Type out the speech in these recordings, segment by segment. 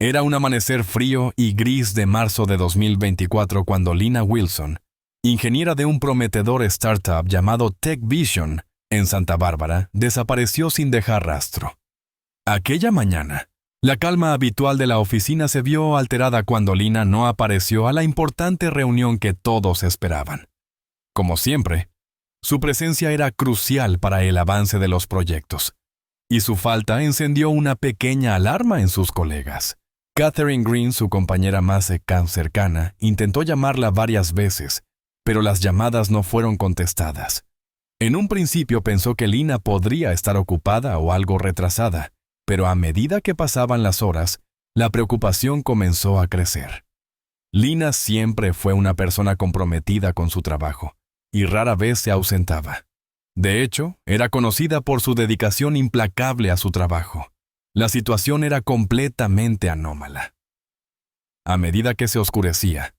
Era un amanecer frío y gris de marzo de 2024 cuando Lina Wilson, ingeniera de un prometedor startup llamado Tech Vision en Santa Bárbara, desapareció sin dejar rastro. Aquella mañana, la calma habitual de la oficina se vio alterada cuando Lina no apareció a la importante reunión que todos esperaban. Como siempre, su presencia era crucial para el avance de los proyectos, y su falta encendió una pequeña alarma en sus colegas. Catherine Green, su compañera más cercana, intentó llamarla varias veces, pero las llamadas no fueron contestadas. En un principio pensó que Lina podría estar ocupada o algo retrasada, pero a medida que pasaban las horas, la preocupación comenzó a crecer. Lina siempre fue una persona comprometida con su trabajo, y rara vez se ausentaba. De hecho, era conocida por su dedicación implacable a su trabajo. La situación era completamente anómala. A medida que se oscurecía,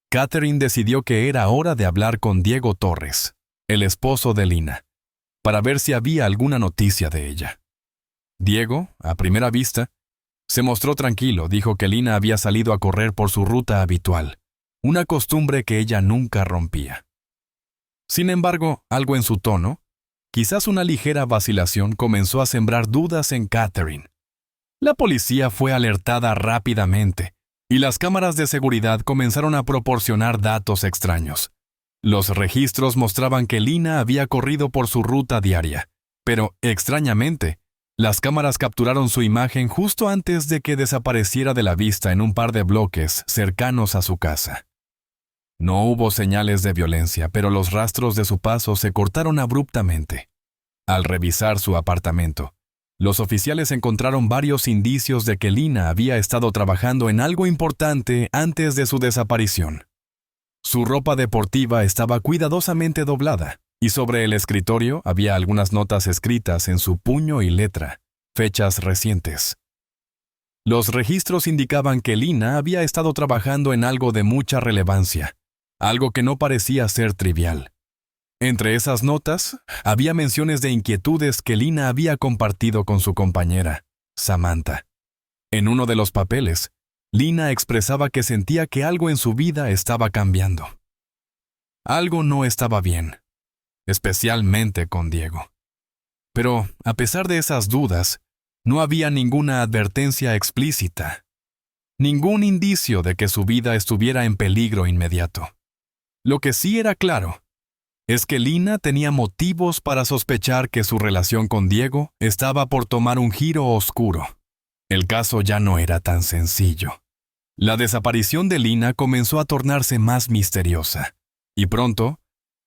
Catherine decidió que era hora de hablar con Diego Torres, el esposo de Lina, para ver si había alguna noticia de ella. Diego, a primera vista, se mostró tranquilo. Dijo que Lina había salido a correr por su ruta habitual, una costumbre que ella nunca rompía. Sin embargo, algo en su tono, quizás una ligera vacilación, comenzó a sembrar dudas en Catherine. La policía fue alertada rápidamente, y las cámaras de seguridad comenzaron a proporcionar datos extraños. Los registros mostraban que Lina había corrido por su ruta diaria, pero, extrañamente, las cámaras capturaron su imagen justo antes de que desapareciera de la vista en un par de bloques cercanos a su casa. No hubo señales de violencia, pero los rastros de su paso se cortaron abruptamente. Al revisar su apartamento, los oficiales encontraron varios indicios de que Lina había estado trabajando en algo importante antes de su desaparición. Su ropa deportiva estaba cuidadosamente doblada, y sobre el escritorio había algunas notas escritas en su puño y letra, fechas recientes. Los registros indicaban que Lina había estado trabajando en algo de mucha relevancia, algo que no parecía ser trivial. Entre esas notas, había menciones de inquietudes que Lina había compartido con su compañera, Samantha. En uno de los papeles, Lina expresaba que sentía que algo en su vida estaba cambiando. Algo no estaba bien, especialmente con Diego. Pero, a pesar de esas dudas, no había ninguna advertencia explícita, ningún indicio de que su vida estuviera en peligro inmediato. Lo que sí era claro es que Lina tenía motivos para sospechar que su relación con Diego estaba por tomar un giro oscuro. El caso ya no era tan sencillo. La desaparición de Lina comenzó a tornarse más misteriosa, y pronto,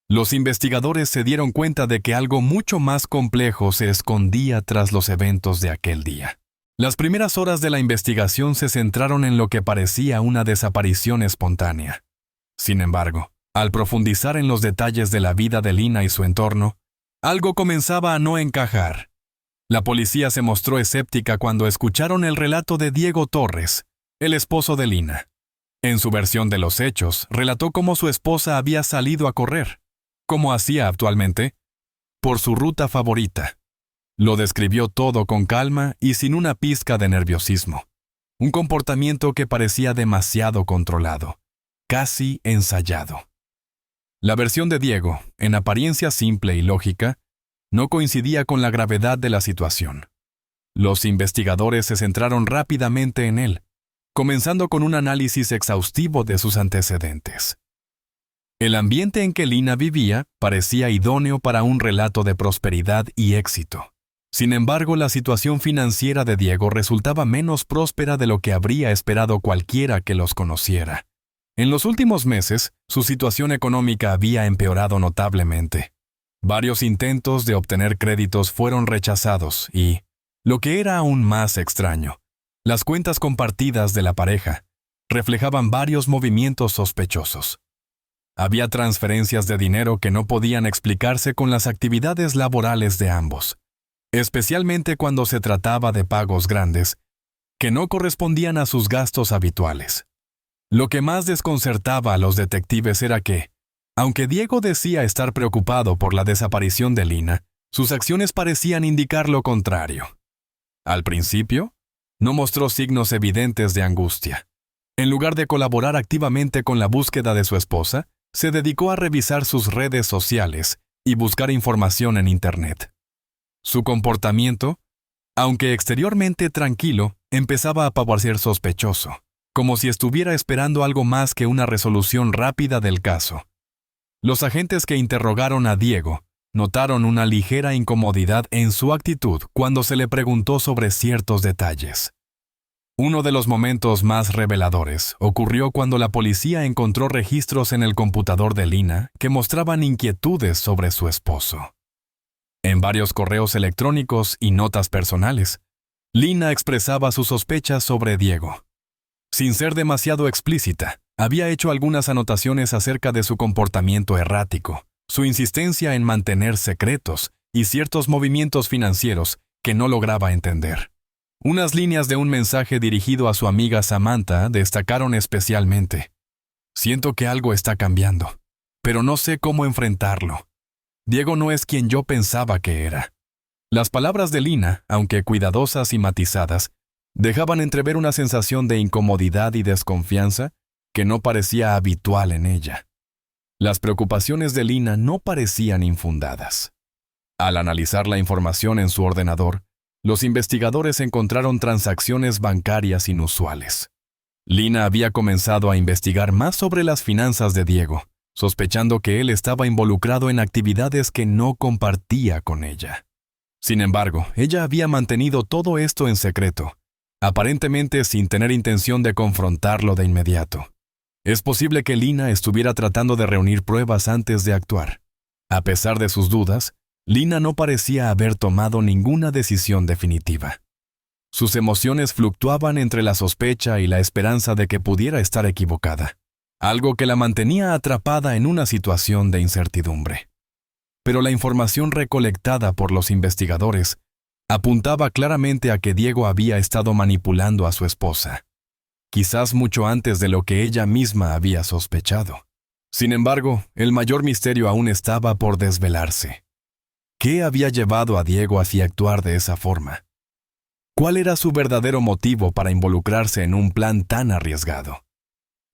los investigadores se dieron cuenta de que algo mucho más complejo se escondía tras los eventos de aquel día. Las primeras horas de la investigación se centraron en lo que parecía una desaparición espontánea. Sin embargo, al profundizar en los detalles de la vida de Lina y su entorno, algo comenzaba a no encajar. La policía se mostró escéptica cuando escucharon el relato de Diego Torres, el esposo de Lina. En su versión de los hechos, relató cómo su esposa había salido a correr, como hacía actualmente, por su ruta favorita. Lo describió todo con calma y sin una pizca de nerviosismo. Un comportamiento que parecía demasiado controlado, casi ensayado. La versión de Diego, en apariencia simple y lógica, no coincidía con la gravedad de la situación. Los investigadores se centraron rápidamente en él, comenzando con un análisis exhaustivo de sus antecedentes. El ambiente en que Lina vivía parecía idóneo para un relato de prosperidad y éxito. Sin embargo, la situación financiera de Diego resultaba menos próspera de lo que habría esperado cualquiera que los conociera. En los últimos meses, su situación económica había empeorado notablemente. Varios intentos de obtener créditos fueron rechazados y, lo que era aún más extraño, las cuentas compartidas de la pareja reflejaban varios movimientos sospechosos. Había transferencias de dinero que no podían explicarse con las actividades laborales de ambos, especialmente cuando se trataba de pagos grandes que no correspondían a sus gastos habituales. Lo que más desconcertaba a los detectives era que, aunque Diego decía estar preocupado por la desaparición de Lina, sus acciones parecían indicar lo contrario. Al principio, no mostró signos evidentes de angustia. En lugar de colaborar activamente con la búsqueda de su esposa, se dedicó a revisar sus redes sociales y buscar información en Internet. Su comportamiento, aunque exteriormente tranquilo, empezaba a parecer sospechoso, como si estuviera esperando algo más que una resolución rápida del caso. Los agentes que interrogaron a Diego notaron una ligera incomodidad en su actitud cuando se le preguntó sobre ciertos detalles. Uno de los momentos más reveladores ocurrió cuando la policía encontró registros en el computador de Lina que mostraban inquietudes sobre su esposo. En varios correos electrónicos y notas personales, Lina expresaba sus sospechas sobre Diego. Sin ser demasiado explícita, había hecho algunas anotaciones acerca de su comportamiento errático, su insistencia en mantener secretos y ciertos movimientos financieros que no lograba entender. Unas líneas de un mensaje dirigido a su amiga Samantha destacaron especialmente: «Siento que algo está cambiando, pero no sé cómo enfrentarlo. Diego no es quien yo pensaba que era». Las palabras de Lina, aunque cuidadosas y matizadas, dejaban entrever una sensación de incomodidad y desconfianza que no parecía habitual en ella. Las preocupaciones de Lina no parecían infundadas. Al analizar la información en su ordenador, los investigadores encontraron transacciones bancarias inusuales. Lina había comenzado a investigar más sobre las finanzas de Diego, sospechando que él estaba involucrado en actividades que no compartía con ella. Sin embargo, ella había mantenido todo esto en secreto, aparentemente sin tener intención de confrontarlo de inmediato. Es posible que Lina estuviera tratando de reunir pruebas antes de actuar. A pesar de sus dudas, Lina no parecía haber tomado ninguna decisión definitiva. Sus emociones fluctuaban entre la sospecha y la esperanza de que pudiera estar equivocada, algo que la mantenía atrapada en una situación de incertidumbre. Pero la información recolectada por los investigadores apuntaba claramente a que Diego había estado manipulando a su esposa, quizás mucho antes de lo que ella misma había sospechado. Sin embargo, el mayor misterio aún estaba por desvelarse. ¿Qué había llevado a Diego hacia actuar de esa forma? ¿Cuál era su verdadero motivo para involucrarse en un plan tan arriesgado?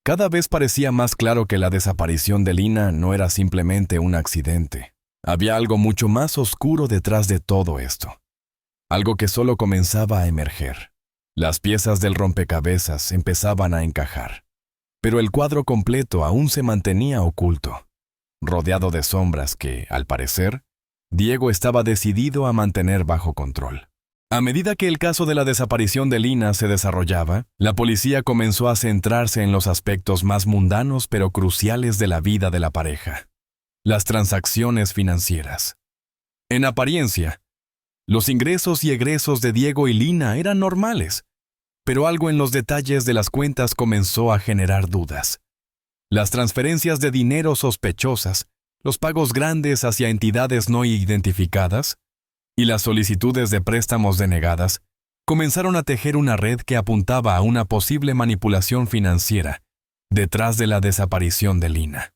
Cada vez parecía más claro que la desaparición de Lina no era simplemente un accidente. Había algo mucho más oscuro detrás de todo esto. Algo que solo comenzaba a emerger. Las piezas del rompecabezas empezaban a encajar. Pero el cuadro completo aún se mantenía oculto, rodeado de sombras que, al parecer, Diego estaba decidido a mantener bajo control. A medida que el caso de la desaparición de Lina se desarrollaba, la policía comenzó a centrarse en los aspectos más mundanos pero cruciales de la vida de la pareja: las transacciones financieras. En apariencia, los ingresos y egresos de Diego y Lina eran normales, pero algo en los detalles de las cuentas comenzó a generar dudas. Las transferencias de dinero sospechosas, los pagos grandes hacia entidades no identificadas y las solicitudes de préstamos denegadas comenzaron a tejer una red que apuntaba a una posible manipulación financiera detrás de la desaparición de Lina.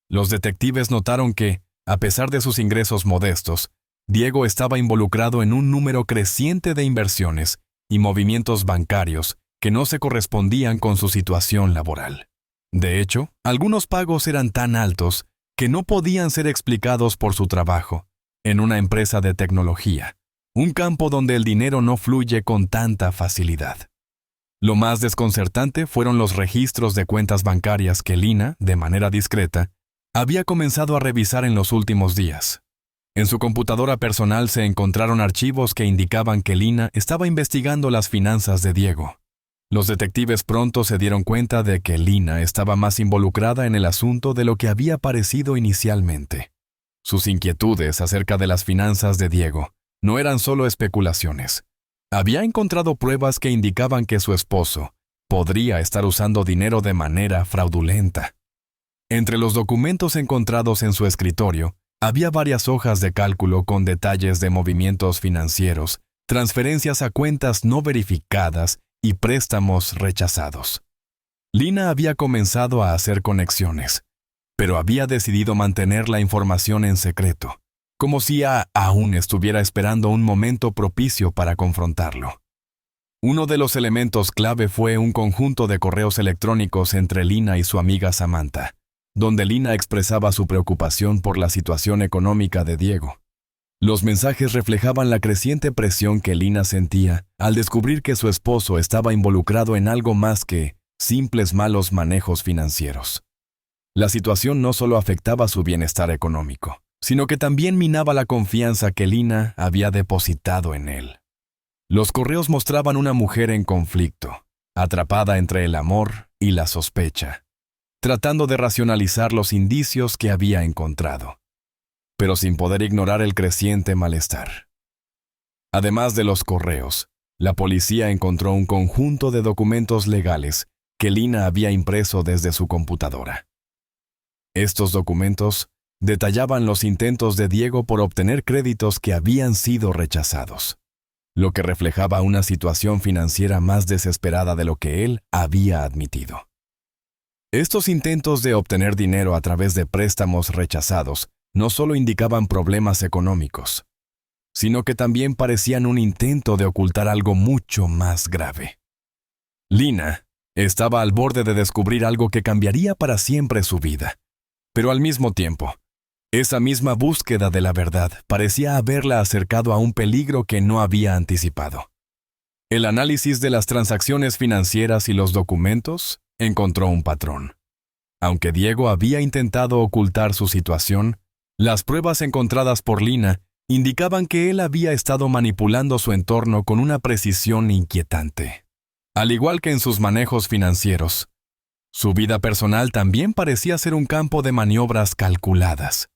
Los detectives notaron que, a pesar de sus ingresos modestos, Diego estaba involucrado en un número creciente de inversiones y movimientos bancarios que no se correspondían con su situación laboral. De hecho, algunos pagos eran tan altos que no podían ser explicados por su trabajo en una empresa de tecnología, un campo donde el dinero no fluye con tanta facilidad. Lo más desconcertante fueron los registros de cuentas bancarias que Lina, de manera discreta, había comenzado a revisar en los últimos días. En su computadora personal se encontraron archivos que indicaban que Lina estaba investigando las finanzas de Diego. Los detectives pronto se dieron cuenta de que Lina estaba más involucrada en el asunto de lo que había parecido inicialmente. Sus inquietudes acerca de las finanzas de Diego no eran solo especulaciones. Había encontrado pruebas que indicaban que su esposo podría estar usando dinero de manera fraudulenta. Entre los documentos encontrados en su escritorio, había varias hojas de cálculo con detalles de movimientos financieros, transferencias a cuentas no verificadas y préstamos rechazados. Lina había comenzado a hacer conexiones, pero había decidido mantener la información en secreto, como si aún estuviera esperando un momento propicio para confrontarlo. Uno de los elementos clave fue un conjunto de correos electrónicos entre Lina y su amiga Samantha, donde Lina expresaba su preocupación por la situación económica de Diego. Los mensajes reflejaban la creciente presión que Lina sentía al descubrir que su esposo estaba involucrado en algo más que simples malos manejos financieros. La situación no solo afectaba su bienestar económico, sino que también minaba la confianza que Lina había depositado en él. Los correos mostraban una mujer en conflicto, atrapada entre el amor y la sospecha, tratando de racionalizar los indicios que había encontrado, pero sin poder ignorar el creciente malestar. Además de los correos, la policía encontró un conjunto de documentos legales que Lina había impreso desde su computadora. Estos documentos detallaban los intentos de Diego por obtener créditos que habían sido rechazados, lo que reflejaba una situación financiera más desesperada de lo que él había admitido. Estos intentos de obtener dinero a través de préstamos rechazados no solo indicaban problemas económicos, sino que también parecían un intento de ocultar algo mucho más grave. Lina estaba al borde de descubrir algo que cambiaría para siempre su vida, pero al mismo tiempo, esa misma búsqueda de la verdad parecía haberla acercado a un peligro que no había anticipado. El análisis de las transacciones financieras y los documentos encontró un patrón. Aunque Diego había intentado ocultar su situación, las pruebas encontradas por Lina indicaban que él había estado manipulando su entorno con una precisión inquietante. Al igual que en sus manejos financieros, su vida personal también parecía ser un campo de maniobras calculadas,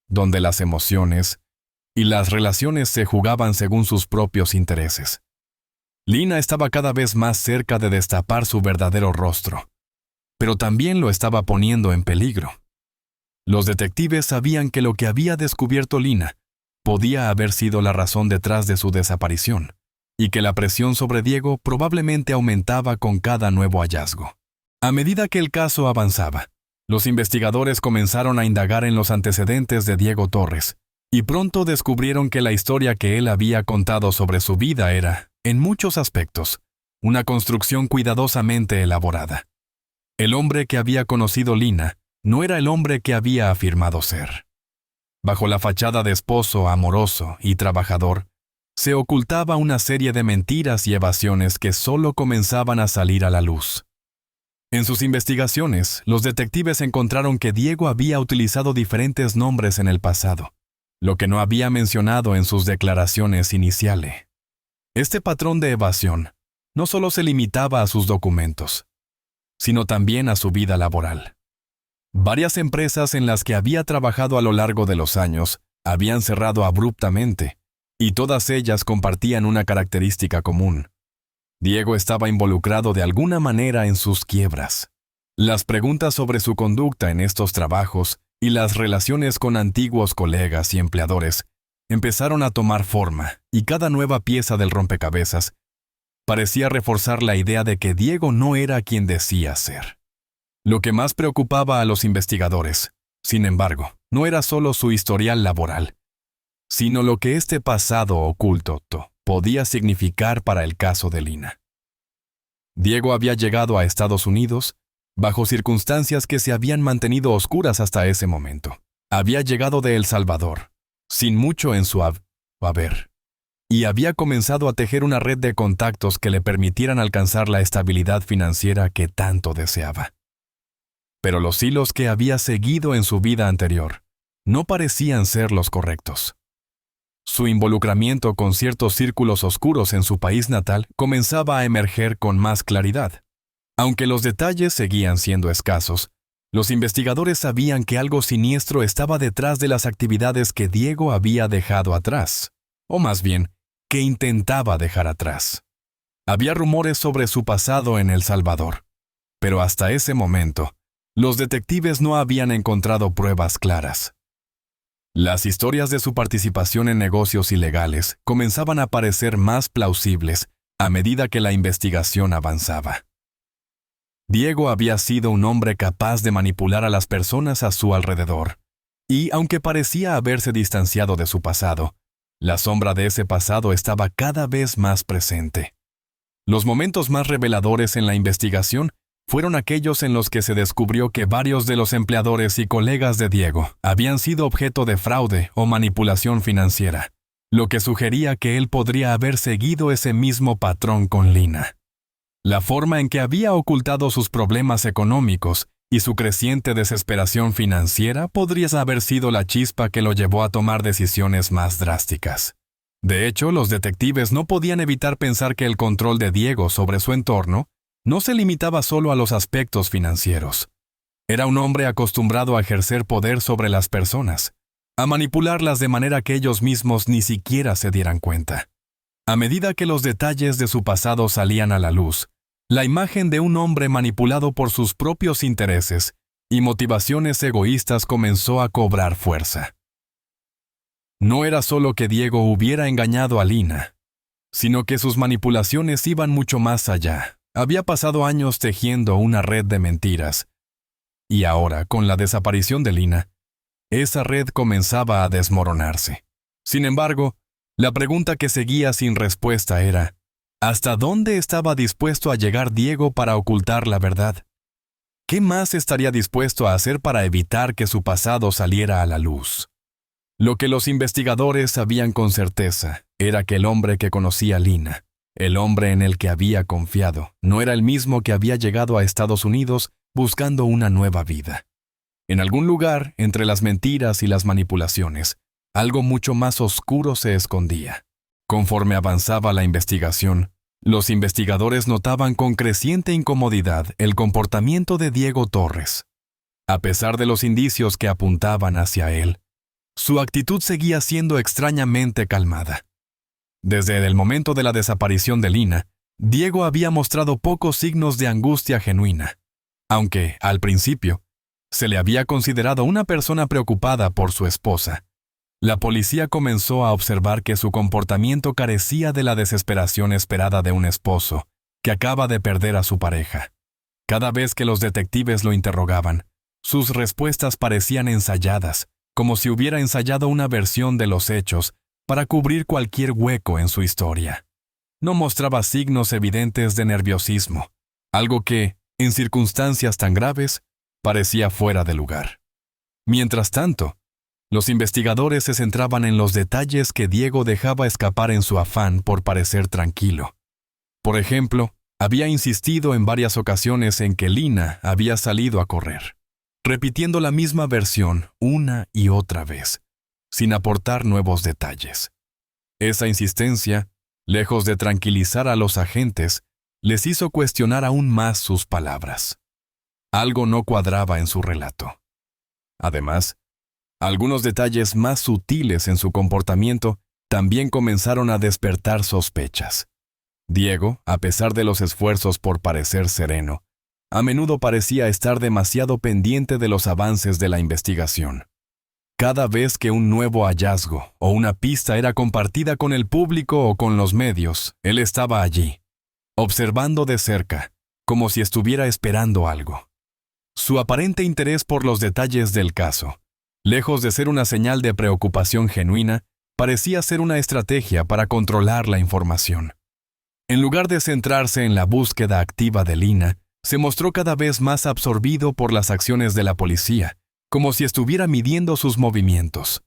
donde las emociones y las relaciones se jugaban según sus propios intereses. Lina estaba cada vez más cerca de destapar su verdadero rostro, pero también lo estaba poniendo en peligro. Los detectives sabían que lo que había descubierto Lina podía haber sido la razón detrás de su desaparición, y que la presión sobre Diego probablemente aumentaba con cada nuevo hallazgo. A medida que el caso avanzaba, los investigadores comenzaron a indagar en los antecedentes de Diego Torres, y pronto descubrieron que la historia que él había contado sobre su vida era, en muchos aspectos, una construcción cuidadosamente elaborada. El hombre que había conocido Lina no era el hombre que había afirmado ser. Bajo la fachada de esposo amoroso y trabajador, se ocultaba una serie de mentiras y evasiones que solo comenzaban a salir a la luz. En sus investigaciones, los detectives encontraron que Diego había utilizado diferentes nombres en el pasado, lo que no había mencionado en sus declaraciones iniciales. Este patrón de evasión no solo se limitaba a sus documentos, sino también a su vida laboral. Varias empresas en las que había trabajado a lo largo de los años habían cerrado abruptamente, y todas ellas compartían una característica común. Diego estaba involucrado de alguna manera en sus quiebras. Las preguntas sobre su conducta en estos trabajos y las relaciones con antiguos colegas y empleadores empezaron a tomar forma, y cada nueva pieza del rompecabezas parecía reforzar la idea de que Diego no era quien decía ser. Lo que más preocupaba a los investigadores, sin embargo, no era solo su historial laboral, sino lo que este pasado oculto podía significar para el caso de Lina. Diego había llegado a Estados Unidos bajo circunstancias que se habían mantenido oscuras hasta ese momento. Había llegado de El Salvador, sin mucho en su haber, y había comenzado a tejer una red de contactos que le permitieran alcanzar la estabilidad financiera que tanto deseaba. Pero los hilos que había seguido en su vida anterior no parecían ser los correctos. Su involucramiento con ciertos círculos oscuros en su país natal comenzaba a emerger con más claridad. Aunque los detalles seguían siendo escasos, los investigadores sabían que algo siniestro estaba detrás de las actividades que Diego había dejado atrás, o más bien, que intentaba dejar atrás. Había rumores sobre su pasado en El Salvador, pero hasta ese momento, los detectives no habían encontrado pruebas claras. Las historias de su participación en negocios ilegales comenzaban a parecer más plausibles a medida que la investigación avanzaba. Diego había sido un hombre capaz de manipular a las personas a su alrededor, y aunque parecía haberse distanciado de su pasado, la sombra de ese pasado estaba cada vez más presente. Los momentos más reveladores en la investigación fueron aquellos en los que se descubrió que varios de los empleadores y colegas de Diego habían sido objeto de fraude o manipulación financiera, lo que sugería que él podría haber seguido ese mismo patrón con Lina. La forma en que había ocultado sus problemas económicos y su creciente desesperación financiera podría haber sido la chispa que lo llevó a tomar decisiones más drásticas. De hecho, los detectives no podían evitar pensar que el control de Diego sobre su entorno no se limitaba solo a los aspectos financieros. Era un hombre acostumbrado a ejercer poder sobre las personas, a manipularlas de manera que ellos mismos ni siquiera se dieran cuenta. A medida que los detalles de su pasado salían a la luz, la imagen de un hombre manipulado por sus propios intereses y motivaciones egoístas comenzó a cobrar fuerza. No era solo que Diego hubiera engañado a Lina, sino que sus manipulaciones iban mucho más allá. Había pasado años tejiendo una red de mentiras, y ahora, con la desaparición de Lina, esa red comenzaba a desmoronarse. Sin embargo, la pregunta que seguía sin respuesta era, ¿hasta dónde estaba dispuesto a llegar Diego para ocultar la verdad? ¿Qué más estaría dispuesto a hacer para evitar que su pasado saliera a la luz? Lo que los investigadores sabían con certeza era que el hombre que conocía a Lina, el hombre en el que había confiado, no era el mismo que había llegado a Estados Unidos buscando una nueva vida. En algún lugar, entre las mentiras y las manipulaciones, algo mucho más oscuro se escondía. Conforme avanzaba la investigación, los investigadores notaban con creciente incomodidad el comportamiento de Diego Torres. A pesar de los indicios que apuntaban hacia él, su actitud seguía siendo extrañamente calmada. Desde el momento de la desaparición de Lina, Diego había mostrado pocos signos de angustia genuina, aunque, al principio, se le había considerado una persona preocupada por su esposa. La policía comenzó a observar que su comportamiento carecía de la desesperación esperada de un esposo que acaba de perder a su pareja. Cada vez que los detectives lo interrogaban, sus respuestas parecían ensayadas, como si hubiera ensayado una versión de los hechos para cubrir cualquier hueco en su historia. No mostraba signos evidentes de nerviosismo, algo que, en circunstancias tan graves, parecía fuera de lugar. Mientras tanto, los investigadores se centraban en los detalles que Diego dejaba escapar en su afán por parecer tranquilo. Por ejemplo, había insistido en varias ocasiones en que Lina había salido a correr, repitiendo la misma versión una y otra vez, sin aportar nuevos detalles. Esa insistencia, lejos de tranquilizar a los agentes, les hizo cuestionar aún más sus palabras. Algo no cuadraba en su relato. Además, algunos detalles más sutiles en su comportamiento también comenzaron a despertar sospechas. Diego, a pesar de los esfuerzos por parecer sereno, a menudo parecía estar demasiado pendiente de los avances de la investigación. Cada vez que un nuevo hallazgo o una pista era compartida con el público o con los medios, él estaba allí, observando de cerca, como si estuviera esperando algo. Su aparente interés por los detalles del caso, lejos de ser una señal de preocupación genuina, parecía ser una estrategia para controlar la información. En lugar de centrarse en la búsqueda activa de Lina, se mostró cada vez más absorbido por las acciones de la policía, como si estuviera midiendo sus movimientos.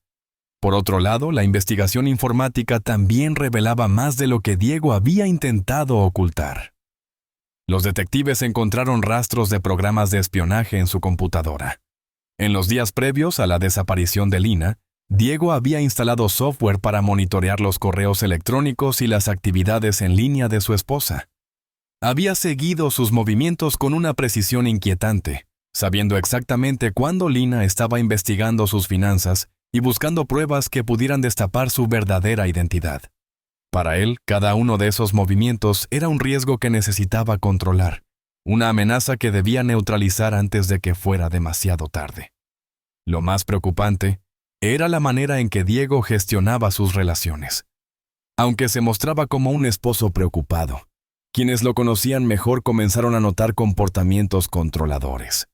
Por otro lado, la investigación informática también revelaba más de lo que Diego había intentado ocultar. Los detectives encontraron rastros de programas de espionaje en su computadora. En los días previos a la desaparición de Lina, Diego había instalado software para monitorear los correos electrónicos y las actividades en línea de su esposa. Había seguido sus movimientos con una precisión inquietante, sabiendo exactamente cuándo Lina estaba investigando sus finanzas y buscando pruebas que pudieran destapar su verdadera identidad. Para él, cada uno de esos movimientos era un riesgo que necesitaba controlar, una amenaza que debía neutralizar antes de que fuera demasiado tarde. Lo más preocupante era la manera en que Diego gestionaba sus relaciones. Aunque se mostraba como un esposo preocupado, quienes lo conocían mejor comenzaron a notar comportamientos controladores.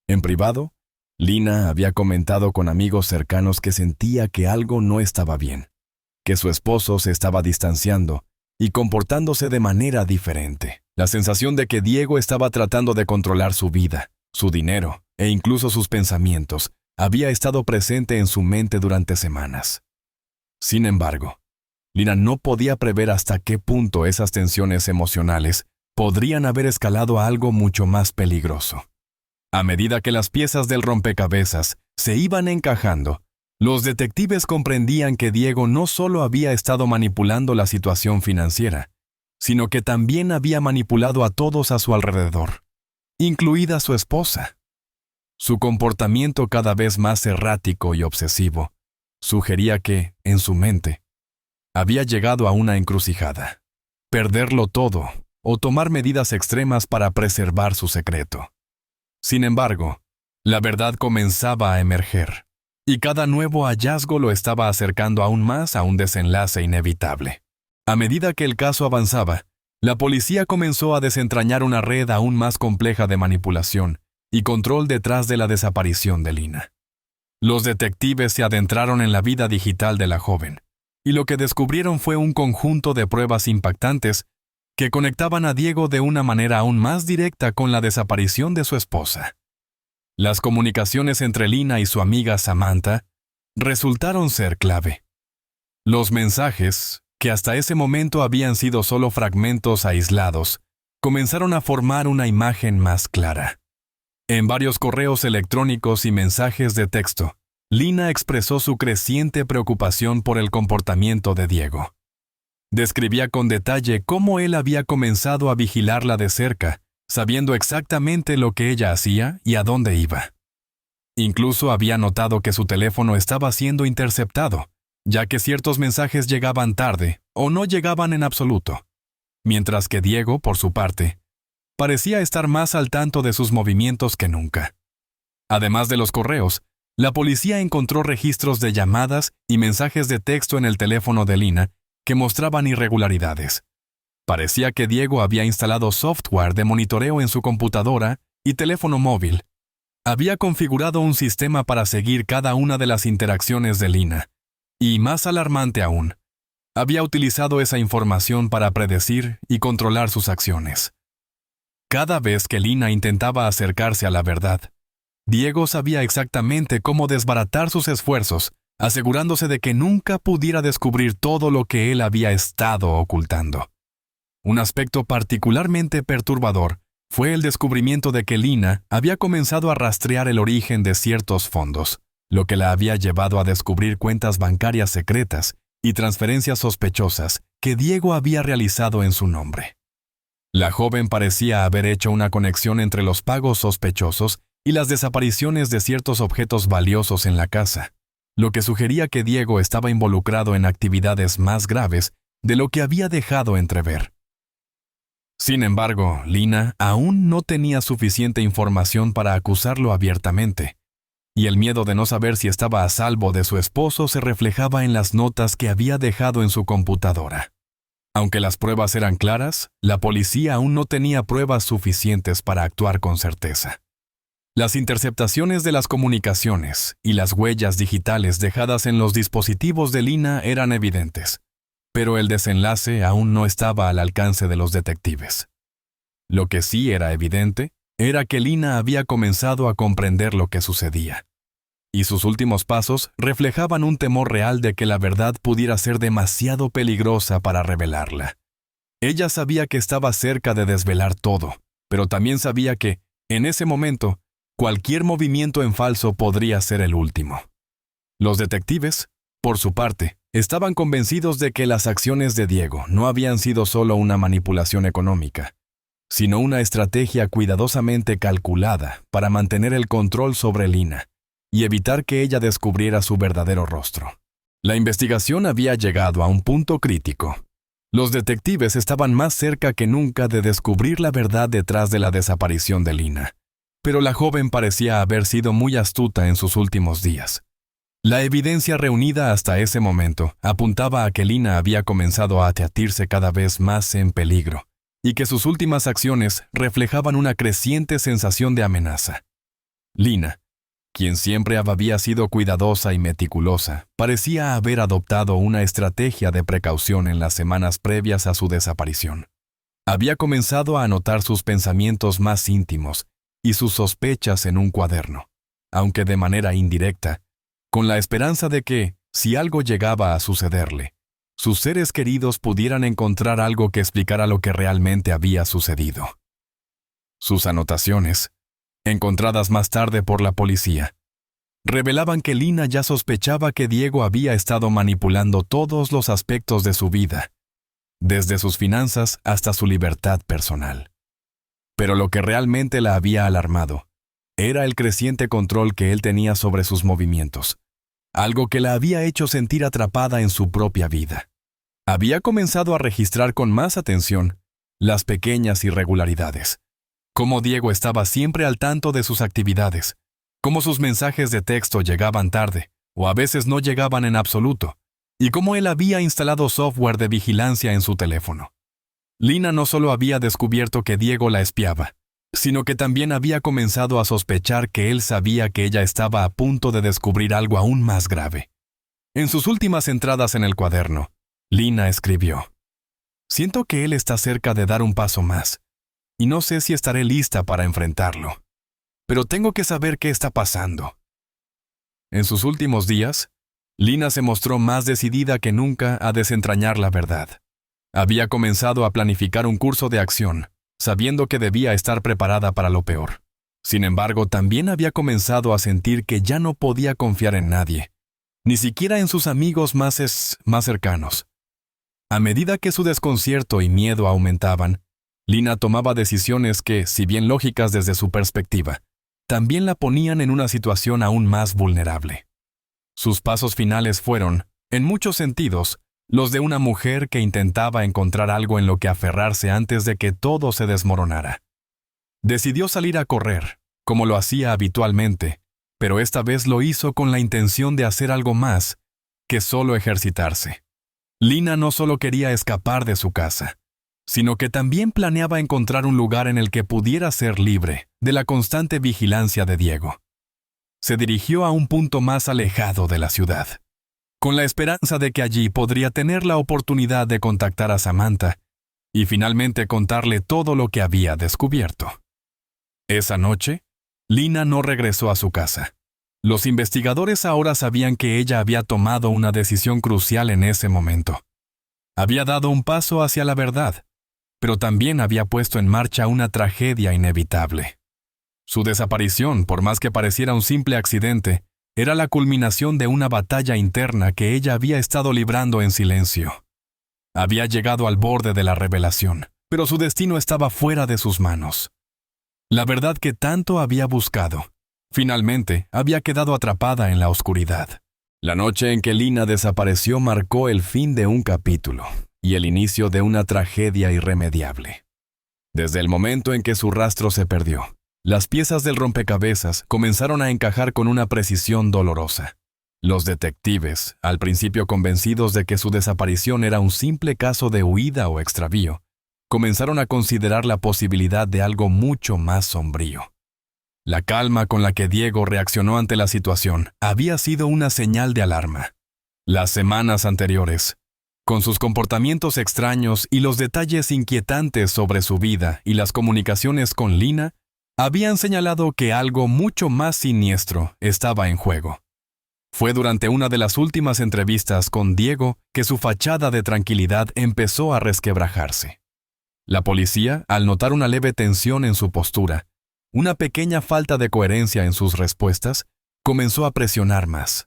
En privado, Lina había comentado con amigos cercanos que sentía que algo no estaba bien, que su esposo se estaba distanciando y comportándose de manera diferente. La sensación de que Diego estaba tratando de controlar su vida, su dinero e incluso sus pensamientos había estado presente en su mente durante semanas. Sin embargo, Lina no podía prever hasta qué punto esas tensiones emocionales podrían haber escalado a algo mucho más peligroso. A medida que las piezas del rompecabezas se iban encajando, los detectives comprendían que Diego no solo había estado manipulando la situación financiera, sino que también había manipulado a todos a su alrededor, incluida su esposa. Su comportamiento cada vez más errático y obsesivo sugería que, en su mente, había llegado a una encrucijada: perderlo todo o tomar medidas extremas para preservar su secreto. Sin embargo, la verdad comenzaba a emerger, y cada nuevo hallazgo lo estaba acercando aún más a un desenlace inevitable. A medida que el caso avanzaba, la policía comenzó a desentrañar una red aún más compleja de manipulación y control detrás de la desaparición de Lina. Los detectives se adentraron en la vida digital de la joven, y lo que descubrieron fue un conjunto de pruebas impactantes que conectaban a Diego de una manera aún más directa con la desaparición de su esposa. Las comunicaciones entre Lina y su amiga Samantha resultaron ser clave. Los mensajes, que hasta ese momento habían sido solo fragmentos aislados, comenzaron a formar una imagen más clara. En varios correos electrónicos y mensajes de texto, Lina expresó su creciente preocupación por el comportamiento de Diego. Describía con detalle cómo él había comenzado a vigilarla de cerca, sabiendo exactamente lo que ella hacía y a dónde iba. Incluso había notado que su teléfono estaba siendo interceptado, ya que ciertos mensajes llegaban tarde o no llegaban en absoluto, mientras que Diego, por su parte, parecía estar más al tanto de sus movimientos que nunca. Además de los correos, la policía encontró registros de llamadas y mensajes de texto en el teléfono de Lina que mostraban irregularidades. Parecía que Diego había instalado software de monitoreo en su computadora y teléfono móvil. Había configurado un sistema para seguir cada una de las interacciones de Lina, y más alarmante aún, había utilizado esa información para predecir y controlar sus acciones. Cada vez que Lina intentaba acercarse a la verdad, Diego sabía exactamente cómo desbaratar sus esfuerzos, asegurándose de que nunca pudiera descubrir todo lo que él había estado ocultando. Un aspecto particularmente perturbador fue el descubrimiento de que Lina había comenzado a rastrear el origen de ciertos fondos, lo que la había llevado a descubrir cuentas bancarias secretas y transferencias sospechosas que Diego había realizado en su nombre. La joven parecía haber hecho una conexión entre los pagos sospechosos y las desapariciones de ciertos objetos valiosos en la casa, lo que sugería que Diego estaba involucrado en actividades más graves de lo que había dejado entrever. Sin embargo, Lina aún no tenía suficiente información para acusarlo abiertamente, y el miedo de no saber si estaba a salvo de su esposo se reflejaba en las notas que había dejado en su computadora. Aunque las pruebas eran claras, la policía aún no tenía pruebas suficientes para actuar con certeza. Las interceptaciones de las comunicaciones y las huellas digitales dejadas en los dispositivos de Lina eran evidentes, pero el desenlace aún no estaba al alcance de los detectives. Lo que sí era evidente era que Lina había comenzado a comprender lo que sucedía, y sus últimos pasos reflejaban un temor real de que la verdad pudiera ser demasiado peligrosa para revelarla. Ella sabía que estaba cerca de desvelar todo, pero también sabía que, en ese momento, cualquier movimiento en falso podría ser el último. Los detectives, por su parte, estaban convencidos de que las acciones de Diego no habían sido solo una manipulación económica, sino una estrategia cuidadosamente calculada para mantener el control sobre Lina y evitar que ella descubriera su verdadero rostro. La investigación había llegado a un punto crítico. Los detectives estaban más cerca que nunca de descubrir la verdad detrás de la desaparición de Lina, pero la joven parecía haber sido muy astuta en sus últimos días. La evidencia reunida hasta ese momento apuntaba a que Lina había comenzado a sentirse cada vez más en peligro, y que sus últimas acciones reflejaban una creciente sensación de amenaza. Lina, quien siempre había sido cuidadosa y meticulosa, parecía haber adoptado una estrategia de precaución en las semanas previas a su desaparición. Había comenzado a anotar sus pensamientos más íntimos y sus sospechas en un cuaderno, aunque de manera indirecta, con la esperanza de que, si algo llegaba a sucederle, sus seres queridos pudieran encontrar algo que explicara lo que realmente había sucedido. Sus anotaciones, encontradas más tarde por la policía, revelaban que Lina ya sospechaba que Diego había estado manipulando todos los aspectos de su vida, desde sus finanzas hasta su libertad personal. Pero lo que realmente la había alarmado era el creciente control que él tenía sobre sus movimientos, algo que la había hecho sentir atrapada en su propia vida. Había comenzado a registrar con más atención las pequeñas irregularidades, cómo Diego estaba siempre al tanto de sus actividades, cómo sus mensajes de texto llegaban tarde, o a veces no llegaban en absoluto, y cómo él había instalado software de vigilancia en su teléfono. Lina no solo había descubierto que Diego la espiaba, sino que también había comenzado a sospechar que él sabía que ella estaba a punto de descubrir algo aún más grave. En sus últimas entradas en el cuaderno, Lina escribió: «Siento que él está cerca de dar un paso más, y no sé si estaré lista para enfrentarlo. Pero tengo que saber qué está pasando». En sus últimos días, Lina se mostró más decidida que nunca a desentrañar la verdad. Había comenzado a planificar un curso de acción, sabiendo que debía estar preparada para lo peor. Sin embargo, también había comenzado a sentir que ya no podía confiar en nadie, ni siquiera en sus amigos más cercanos. A medida que su desconcierto y miedo aumentaban, Lina tomaba decisiones que, si bien lógicas desde su perspectiva, también la ponían en una situación aún más vulnerable. Sus pasos finales fueron, en muchos sentidos, los de una mujer que intentaba encontrar algo en lo que aferrarse antes de que todo se desmoronara. Decidió salir a correr, como lo hacía habitualmente, pero esta vez lo hizo con la intención de hacer algo más que solo ejercitarse. Lina no solo quería escapar de su casa, sino que también planeaba encontrar un lugar en el que pudiera ser libre de la constante vigilancia de Diego. Se dirigió a un punto más alejado de la ciudad, con la esperanza de que allí podría tener la oportunidad de contactar a Samantha y finalmente contarle todo lo que había descubierto. Esa noche, Lina no regresó a su casa. Los investigadores ahora sabían que ella había tomado una decisión crucial en ese momento. Había dado un paso hacia la verdad, pero también había puesto en marcha una tragedia inevitable. Su desaparición, por más que pareciera un simple accidente, era la culminación de una batalla interna que ella había estado librando en silencio. Había llegado al borde de la revelación, pero su destino estaba fuera de sus manos. La verdad que tanto había buscado, finalmente había quedado atrapada en la oscuridad. La noche en que Lina desapareció marcó el fin de un capítulo y el inicio de una tragedia irremediable. Desde el momento en que su rastro se perdió, las piezas del rompecabezas comenzaron a encajar con una precisión dolorosa. Los detectives, al principio convencidos de que su desaparición era un simple caso de huida o extravío, comenzaron a considerar la posibilidad de algo mucho más sombrío. La calma con la que Diego reaccionó ante la situación había sido una señal de alarma. Las semanas anteriores, con sus comportamientos extraños y los detalles inquietantes sobre su vida y las comunicaciones con Lina, habían señalado que algo mucho más siniestro estaba en juego. Fue durante una de las últimas entrevistas con Diego que su fachada de tranquilidad empezó a resquebrajarse. La policía, al notar una leve tensión en su postura, una pequeña falta de coherencia en sus respuestas, comenzó a presionar más.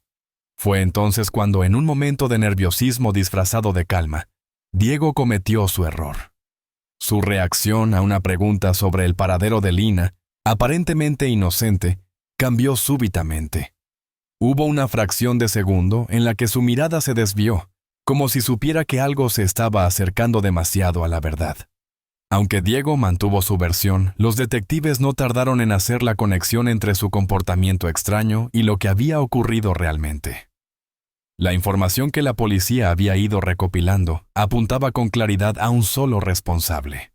Fue entonces cuando, en un momento de nerviosismo disfrazado de calma, Diego cometió su error. Su reacción a una pregunta sobre el paradero de Lina, aparentemente inocente, cambió súbitamente. Hubo una fracción de segundo en la que su mirada se desvió, como si supiera que algo se estaba acercando demasiado a la verdad. Aunque Diego mantuvo su versión, los detectives no tardaron en hacer la conexión entre su comportamiento extraño y lo que había ocurrido realmente. La información que la policía había ido recopilando apuntaba con claridad a un solo responsable.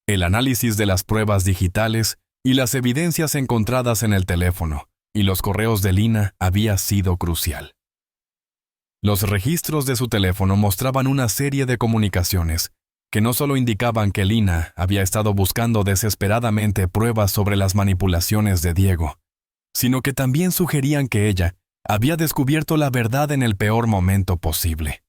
El análisis de las pruebas digitales y las evidencias encontradas en el teléfono y los correos de Lina había sido crucial. Los registros de su teléfono mostraban una serie de comunicaciones que no solo indicaban que Lina había estado buscando desesperadamente pruebas sobre las manipulaciones de Diego, sino que también sugerían que ella había descubierto la verdad en el peor momento posible.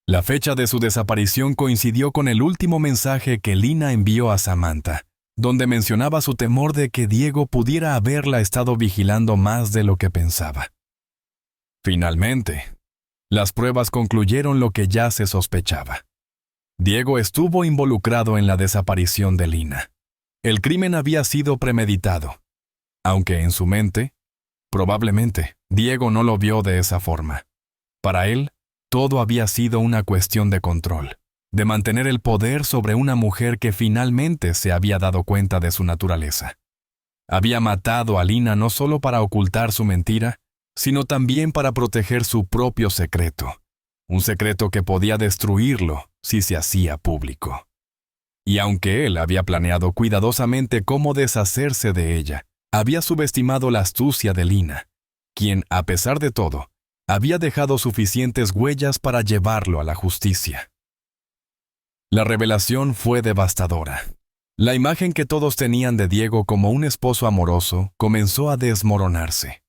La fecha de su desaparición coincidió con el último mensaje que Lina envió a Samantha, donde mencionaba su temor de que Diego pudiera haberla estado vigilando más de lo que pensaba. Finalmente, las pruebas concluyeron lo que ya se sospechaba. Diego estuvo involucrado en la desaparición de Lina. El crimen había sido premeditado, aunque en su mente, probablemente, Diego no lo vio de esa forma. Para él, todo había sido una cuestión de control, de mantener el poder sobre una mujer que finalmente se había dado cuenta de su naturaleza. Había matado a Lina no solo para ocultar su mentira, sino también para proteger su propio secreto, un secreto que podía destruirlo si se hacía público. Y aunque él había planeado cuidadosamente cómo deshacerse de ella, había subestimado la astucia de Lina, quien, a pesar de todo, había dejado suficientes huellas para llevarlo a la justicia. La revelación fue devastadora. La imagen que todos tenían de Diego como un esposo amoroso comenzó a desmoronarse.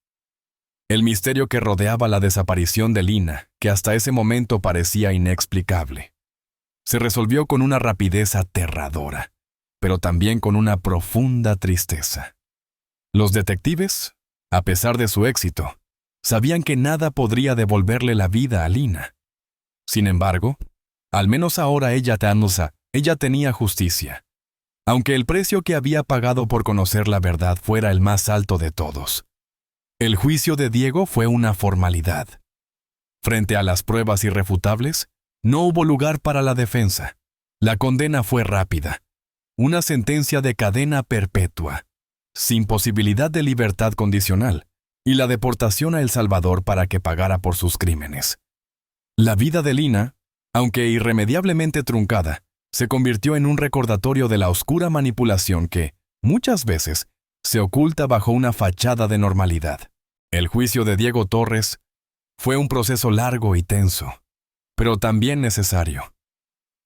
El misterio que rodeaba la desaparición de Lina, que hasta ese momento parecía inexplicable, se resolvió con una rapidez aterradora, pero también con una profunda tristeza. Los detectives, a pesar de su éxito, sabían que nada podría devolverle la vida a Lina. Sin embargo, al menos ahora ella tenía justicia, aunque el precio que había pagado por conocer la verdad fuera el más alto de todos. El juicio de Diego fue una formalidad. Frente a las pruebas irrefutables, no hubo lugar para la defensa. La condena fue rápida. Una sentencia de cadena perpetua, sin posibilidad de libertad condicional, y la deportación a El Salvador para que pagara por sus crímenes. La vida de Lina, aunque irremediablemente truncada, se convirtió en un recordatorio de la oscura manipulación que, muchas veces, se oculta bajo una fachada de normalidad. El juicio de Diego Torres fue un proceso largo y tenso, pero también necesario.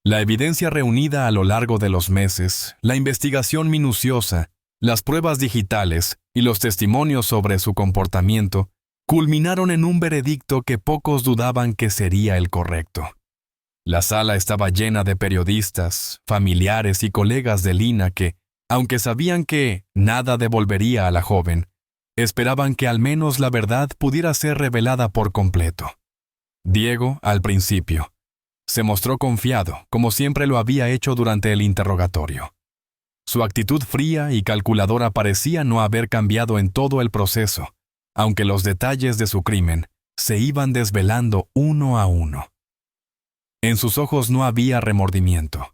La evidencia reunida a lo largo de los meses, la investigación minuciosa, las pruebas digitales y los testimonios sobre su comportamiento culminaron en un veredicto que pocos dudaban que sería el correcto. La sala estaba llena de periodistas, familiares y colegas de Lina que, aunque sabían que nada devolvería a la joven, esperaban que al menos la verdad pudiera ser revelada por completo. Diego, al principio, se mostró confiado, como siempre lo había hecho durante el interrogatorio. Su actitud fría y calculadora parecía no haber cambiado en todo el proceso, aunque los detalles de su crimen se iban desvelando uno a uno. En sus ojos no había remordimiento.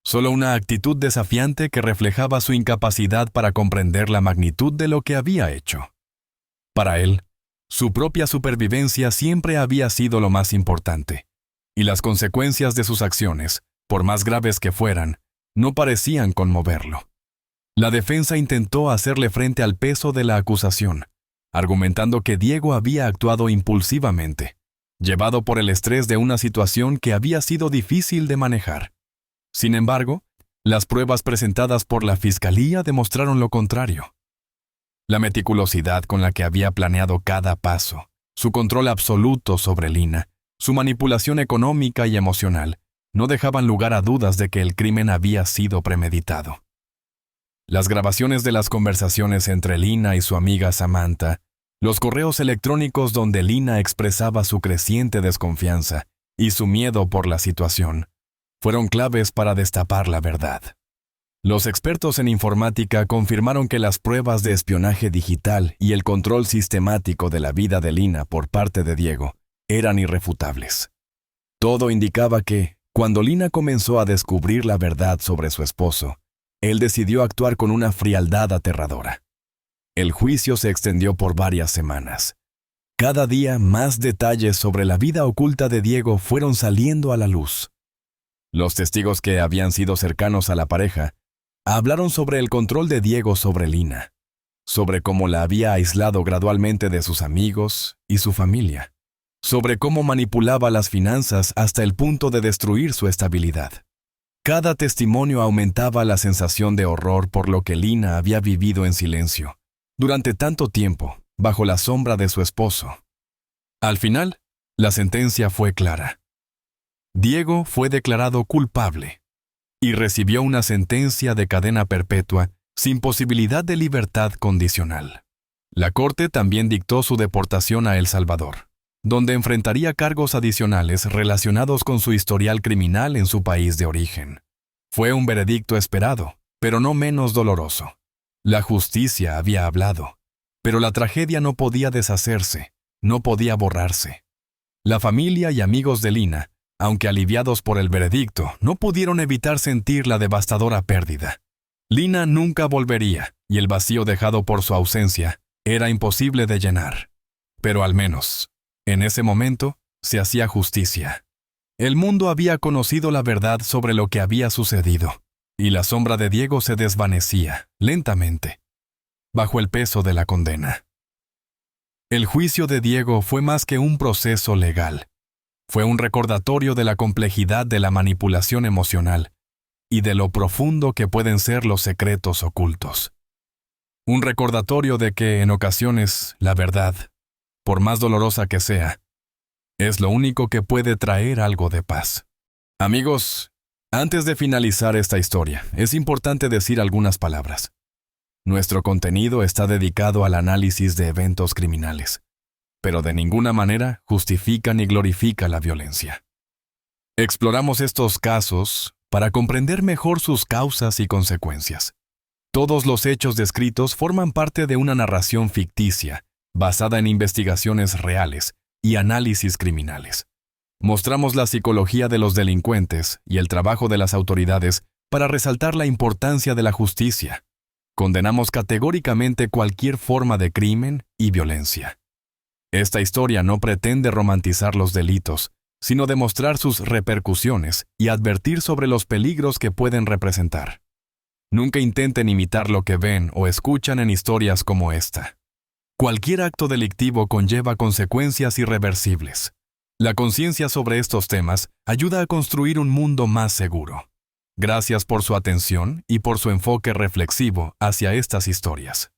Solo una actitud desafiante que reflejaba su incapacidad para comprender la magnitud de lo que había hecho. Para él, su propia supervivencia siempre había sido lo más importante, y las consecuencias de sus acciones, por más graves que fueran, no parecían conmoverlo. La defensa intentó hacerle frente al peso de la acusación, argumentando que Diego había actuado impulsivamente, llevado por el estrés de una situación que había sido difícil de manejar. Sin embargo, las pruebas presentadas por la Fiscalía demostraron lo contrario. La meticulosidad con la que había planeado cada paso, su control absoluto sobre Lina, su manipulación económica y emocional, no dejaban lugar a dudas de que el crimen había sido premeditado. Las grabaciones de las conversaciones entre Lina y su amiga Samantha, los correos electrónicos donde Lina expresaba su creciente desconfianza y su miedo por la situación, fueron claves para destapar la verdad. Los expertos en informática confirmaron que las pruebas de espionaje digital y el control sistemático de la vida de Lina por parte de Diego eran irrefutables. Todo indicaba que, cuando Lina comenzó a descubrir la verdad sobre su esposo, él decidió actuar con una frialdad aterradora. El juicio se extendió por varias semanas. Cada día más detalles sobre la vida oculta de Diego fueron saliendo a la luz. Los testigos que habían sido cercanos a la pareja hablaron sobre el control de Diego sobre Lina. sobre cómo la había aislado gradualmente de sus amigos y su familia, sobre cómo manipulaba las finanzas hasta el punto de destruir su estabilidad. Cada testimonio aumentaba la sensación de horror por lo que Lina había vivido en silencio, durante tanto tiempo, bajo la sombra de su esposo. Al final, la sentencia fue clara. Diego fue declarado culpable y recibió una sentencia de cadena perpetua sin posibilidad de libertad condicional. La corte también dictó su deportación a El Salvador, donde enfrentaría cargos adicionales relacionados con su historial criminal en su país de origen. Fue un veredicto esperado, pero no menos doloroso. La justicia había hablado, pero la tragedia no podía deshacerse, no podía borrarse. La familia y amigos de Lina, aunque aliviados por el veredicto, no pudieron evitar sentir la devastadora pérdida. Lina nunca volvería, y el vacío dejado por su ausencia era imposible de llenar. Pero al menos, en ese momento, se hacía justicia. El mundo había conocido la verdad sobre lo que había sucedido, y la sombra de Diego se desvanecía, lentamente, bajo el peso de la condena. El juicio de Diego fue más que un proceso legal. Fue un recordatorio de la complejidad de la manipulación emocional y de lo profundo que pueden ser los secretos ocultos. Un recordatorio de que, en ocasiones, la verdad, por más dolorosa que sea, es lo único que puede traer algo de paz. Amigos, antes de finalizar esta historia, es importante decir algunas palabras. Nuestro contenido está dedicado al análisis de eventos criminales, pero de ninguna manera justifica ni glorifica la violencia. Exploramos estos casos para comprender mejor sus causas y consecuencias. Todos los hechos descritos forman parte de una narración ficticia, basada en investigaciones reales y análisis criminales. Mostramos la psicología de los delincuentes y el trabajo de las autoridades para resaltar la importancia de la justicia. Condenamos categóricamente cualquier forma de crimen y violencia. Esta historia no pretende romantizar los delitos, sino demostrar sus repercusiones y advertir sobre los peligros que pueden representar. Nunca intenten imitar lo que ven o escuchan en historias como esta. Cualquier acto delictivo conlleva consecuencias irreversibles. La conciencia sobre estos temas ayuda a construir un mundo más seguro. Gracias por su atención y por su enfoque reflexivo hacia estas historias.